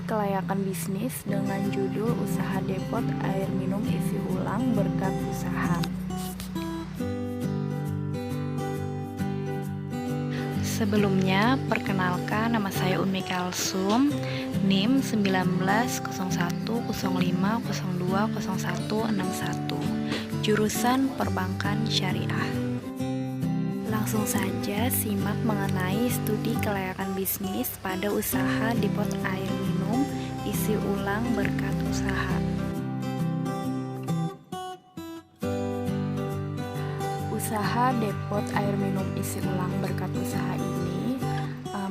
kelayakan bisnis dengan judul Usaha Depot Air Minum Isi Ulang Berkat Usaha. Sebelumnya, perkenalkan, nama saya Unmi Kalsum, NIM 190105020161, jurusan Perbankan Syariah. Langsung saja simak mengenai studi kelayakan bisnis pada usaha Depot Air Minum Isi Ulang Berkat Usaha. Usaha Depot Air Minum Isi Ulang Berkat Usaha ini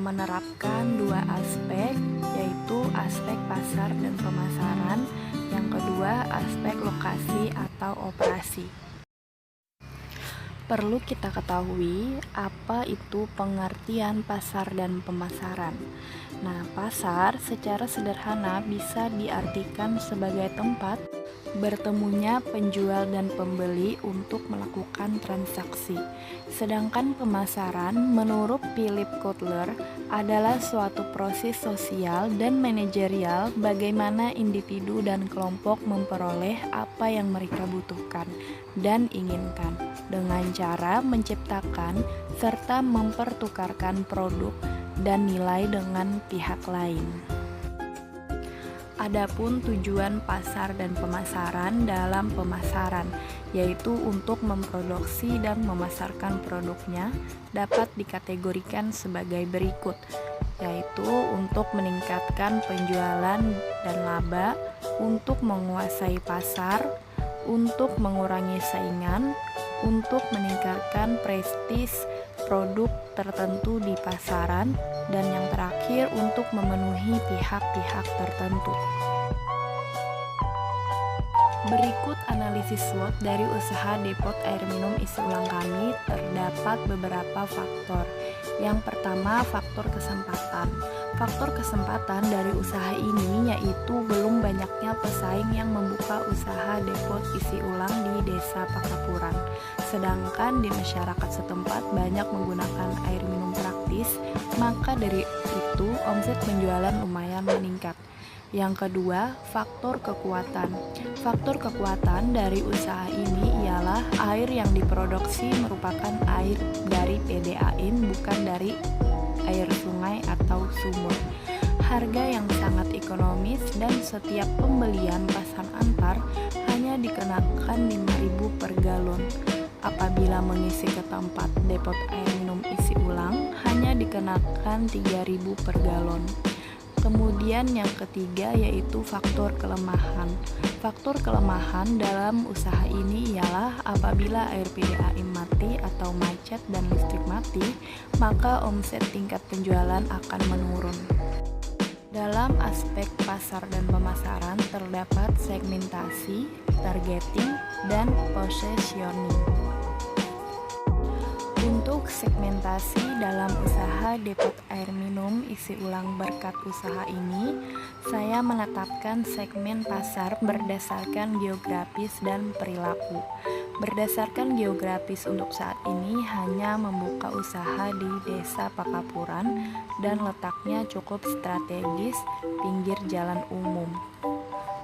menerapkan dua aspek, yaitu aspek pasar dan pemasaran, yang kedua aspek lokasi atau operasi. Perlu kita ketahui apa itu pengertian pasar dan pemasaran. Nah, pasar secara sederhana bisa diartikan sebagai tempat bertemunya penjual dan pembeli untuk melakukan transaksi. Sedangkan pemasaran menurut Philip Kotler adalah suatu proses sosial dan manajerial bagaimana individu dan kelompok memperoleh apa yang mereka butuhkan dan inginkan dengan cara menciptakan serta mempertukarkan produk dan nilai dengan pihak lain. Adapun tujuan pasar dan pemasaran dalam pemasaran, yaitu untuk memproduksi dan memasarkan produknya, dapat dikategorikan sebagai berikut, yaitu untuk meningkatkan penjualan dan laba, untuk menguasai pasar, untuk mengurangi saingan, untuk meningkatkan prestis produk tertentu di pasaran, dan yang terakhir untuk memenuhi pihak-pihak tertentu. Berikut analisis SWOT dari usaha Depot Air Minum Isi Ulang kami. Terdapat beberapa faktor. Yang pertama, faktor kesempatan. Faktor kesempatan dari usaha ini yaitu belum banyaknya pesaing yang membuka usaha depot isi ulang di Desa Pakapuran. Sedangkan di masyarakat setempat banyak menggunakan air minum praktis, maka dari itu omset penjualan lumayan meningkat. Yang kedua, faktor kekuatan. Faktor kekuatan dari usaha ini ialah air yang diproduksi merupakan air dari PDAM, bukan dari air sungai atau sumur. Harga yang sangat ekonomis dan setiap pembelian pesan antar hanya dikenakan 5.000 per galon. Apabila mengisi ke tempat depot air minum isi ulang hanya dikenakan 3.000 per galon. Kemudian yang ketiga yaitu faktor kelemahan. Faktor kelemahan dalam usaha ini ialah apabila air PDAM mati atau macet dan listrik mati, maka omset tingkat penjualan akan menurun. Dalam aspek pasar dan pemasaran terdapat segmentasi, targeting, dan positioning. Untuk segmentasi dalam usaha depot air minum isi ulang berkat usaha ini, saya menetapkan segmen pasar berdasarkan geografis dan perilaku. Berdasarkan geografis untuk saat ini hanya membuka usaha di Desa Pakapuran dan letaknya cukup strategis pinggir jalan umum.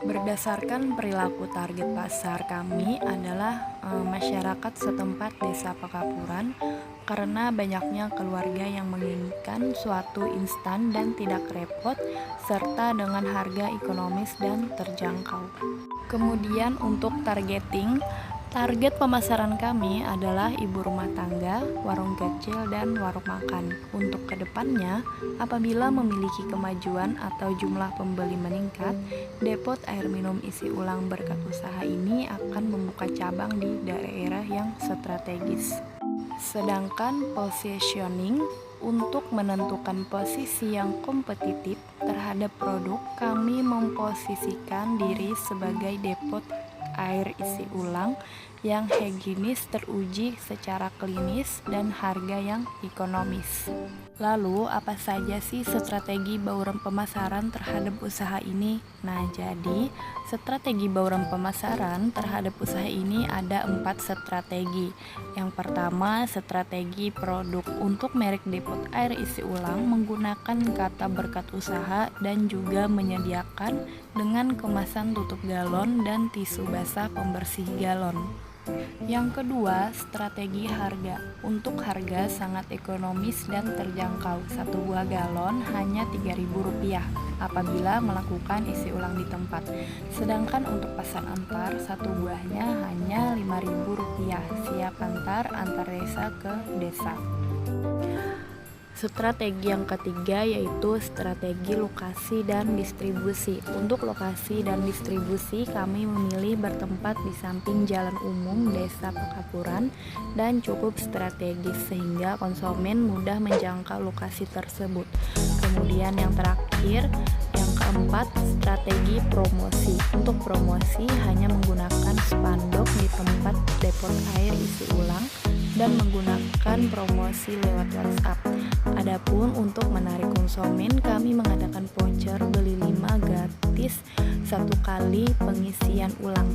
Berdasarkan perilaku target pasar kami adalah masyarakat setempat Desa Pakapuran karena banyaknya keluarga yang menginginkan suatu instan dan tidak repot serta dengan harga ekonomis dan terjangkau. Kemudian untuk targeting, target pemasaran kami adalah ibu rumah tangga, warung kecil, dan warung makan. Untuk kedepannya, apabila memiliki kemajuan atau jumlah pembeli meningkat, depot air minum isi ulang berkat usaha ini akan membuka cabang di daerah yang strategis. Sedangkan positioning, untuk menentukan posisi yang kompetitif terhadap produk, kami memposisikan diri sebagai depot air isi ulang yang higienis, teruji secara klinis, dan harga yang ekonomis. Lalu, apa saja sih strategi bauran pemasaran terhadap usaha ini? Nah, jadi strategi bauran pemasaran terhadap usaha ini ada 4 strategi. Yang pertama, strategi produk. Untuk merek Depot Air Isi Ulang menggunakan kata berkat usaha dan juga menyediakan dengan kemasan tutup galon dan tisu basah pembersih galon. Yang kedua, strategi harga. Untuk harga sangat ekonomis dan terjangkau. Satu buah galon hanya Rp3.000 apabila melakukan isi ulang di tempat. Sedangkan untuk pesan antar, satu buahnya hanya Rp5.000. Siap antar desa ke desa. Strategi yang ketiga yaitu strategi lokasi dan distribusi. Untuk lokasi dan distribusi kami memilih bertempat di samping jalan umum Desa Pekapuran dan cukup strategis sehingga konsumen mudah menjangkau lokasi tersebut. Kemudian yang terakhir, yang keempat, strategi promosi. Untuk promosi hanya menggunakan spanduk di tempat depot air isi ulang dan menggunakan promosi lewat WhatsApp. Adapun untuk menarik konsumen, kami mengadakan voucher beli 5 gratis 1 kali pengisian ulang.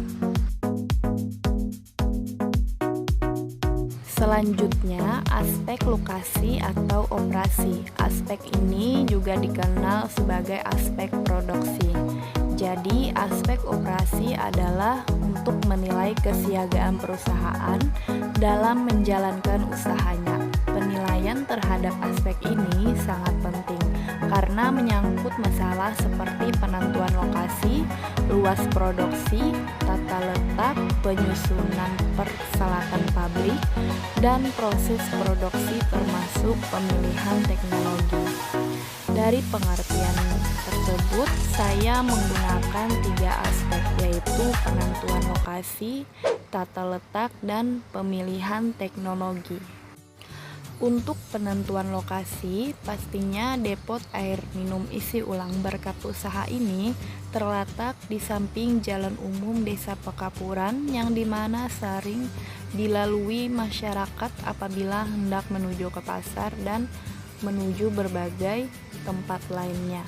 Selanjutnya, aspek lokasi atau operasi. Aspek ini juga dikenal sebagai aspek produksi. Jadi, aspek operasi adalah untuk menilai kesiagaan perusahaan dalam menjalankan usahanya. Penilaian terhadap aspek ini sangat penting karena menyangkut masalah seperti penentuan lokasi, luas produksi, tata letak, penyusunan peralatan pabrik, dan proses produksi termasuk pemilihan teknologi. Dari pengertian tersebut, saya menggunakan 3 aspek, yaitu penentuan lokasi, tata letak, dan pemilihan teknologi. Untuk penentuan lokasi, pastinya depot air minum isi ulang berkat usaha ini terletak di samping jalan umum Desa Pekapuran yang dimana sering dilalui masyarakat apabila hendak menuju ke pasar dan menuju berbagai tempat lainnya.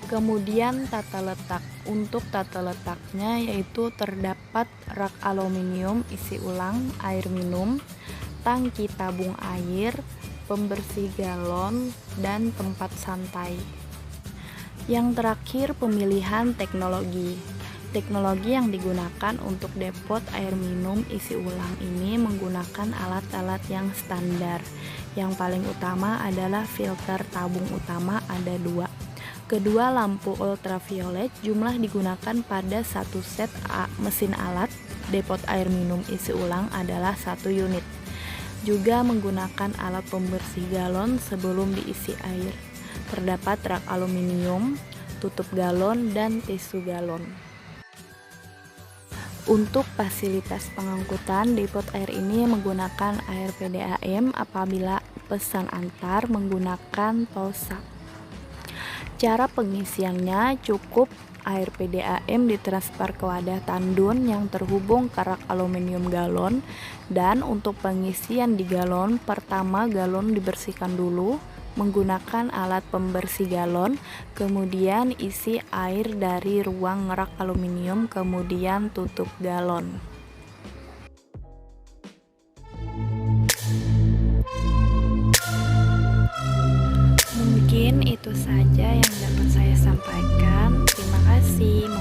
Kemudian tata letak. Untuk tata letaknya yaitu terdapat rak aluminium isi ulang air minum, tangki tabung air, pembersih galon, dan tempat santai. Yang terakhir, pemilihan teknologi. Teknologi yang digunakan untuk depot air minum isi ulang ini menggunakan alat-alat yang standar. Yang paling utama adalah filter tabung utama ada 2. Kedua, lampu ultraviolet jumlah digunakan pada satu set mesin alat depot air minum isi ulang adalah 1 unit. Juga menggunakan alat pembersih galon sebelum diisi air. Terdapat rak aluminium, tutup galon, dan tisu galon. Untuk fasilitas pengangkutan, depot air ini menggunakan air PDAM apabila pesan antar menggunakan TOSA. Cara pengisiannya cukup air PDAM ditransfer ke wadah tandun yang terhubung ke rak aluminium galon, dan untuk pengisian di galon, pertama galon dibersihkan dulu menggunakan alat pembersih galon, kemudian isi air dari ruang rak aluminium, kemudian tutup galon. Mungkin itu saja yang dapat saya sampaikan. Terima kasih.